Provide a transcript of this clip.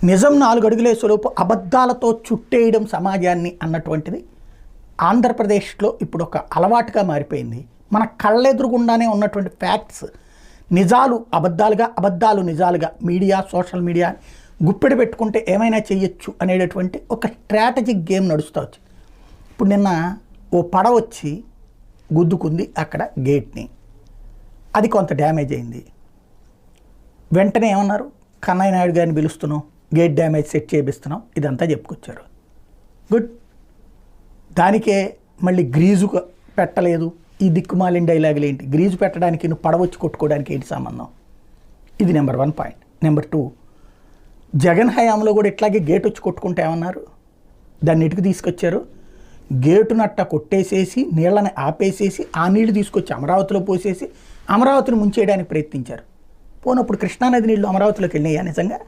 నిజం 4 అడుగులేసేలోపు అబద్ధాలతో చుట్టేయడం సమాజాన్ని అన్నటువంటిది ఆంధ్రప్రదేశ్లో ఇప్పుడు ఒక అలవాటుగా మారిపోయింది. మన కళ్ళెదురుగుండానే ఉన్నటువంటి ఫ్యాక్ట్స్ నిజాలు అబద్ధాలుగా, అబద్ధాలు నిజాలుగా మీడియా, సోషల్ మీడియా గుప్పెడు పెట్టుకుంటే ఏమైనా చేయొచ్చు అనేటటువంటి ఒక స్ట్రాటజిక్ గేమ్ నడుస్తూ వచ్చింది. ఇప్పుడు నిన్న ఓ పడవ వచ్చి గుద్దుకుంది అక్కడ గేట్ని, అది కొంత డ్యామేజ్ అయింది. వెంటనే ఏమన్నారు, కన్నయ్య నాయుడు గారిని పిలుస్తున్నాం, గేట్ డ్యామేజ్ సెట్ చేపిస్తున్నాం, ఇదంతా చెప్పుకొచ్చారు. గుడ్. దానికే మళ్ళీ గ్రీజు పెట్టలేదు. ఈ దిక్కుమాలిన డైలాగులు ఏంటి? గ్రీజు పెట్టడానికి నువ్వు పడవచ్చి కొట్టుకోవడానికి ఏంటి సంబంధం? ఇది నెంబర్ 1 పాయింట్. నెంబర్ 2, జగన్ హయాంలో కూడా ఇట్లాగే గేట్ వచ్చి కొట్టుకుంటే ఏమన్నారు, దాన్ని ఇటుకు తీసుకొచ్చారు, గేటునట్ట కొట్టేసేసి నీళ్ళని ఆపేసేసి ఆ నీళ్లు తీసుకొచ్చి అమరావతిలో పోసేసి అమరావతిని ముంచేయడానికి ప్రయత్నించారు. పోనప్పుడు కృష్ణానది నీళ్లు అమరావతిలోకి వెళ్ళినాయా నిజంగా?